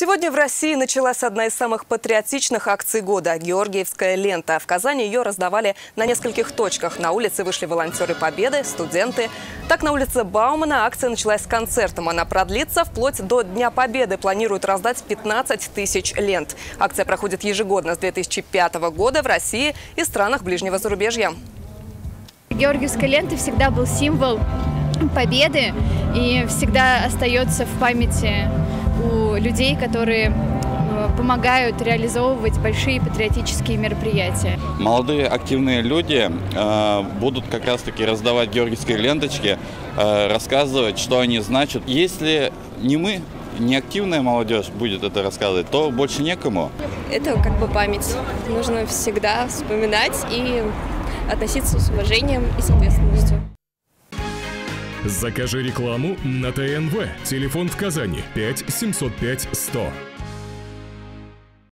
Сегодня в России началась одна из самых патриотичных акций года – Георгиевская лента. В Казани ее раздавали на нескольких точках. На улице вышли волонтеры Победы, студенты. Так, на улице Баумана акция началась с концертом. Она продлится вплоть до Дня Победы. Планируют раздать 15 тысяч лент. Акция проходит ежегодно с 2005 года в России и странах ближнего зарубежья. Георгиевская лента всегда был символ победы и всегда остается в памяти у людей, которые помогают реализовывать большие патриотические мероприятия. Молодые активные люди будут как раз-таки раздавать георгиевские ленточки, рассказывать, что они значат. Если не мы, не активная молодежь будет это рассказывать, то больше некому. Это как бы память. Нужно всегда вспоминать и относиться с уважением и с ответственностью. Закажи рекламу на ТНВ. Телефон в Казани 5 705 100.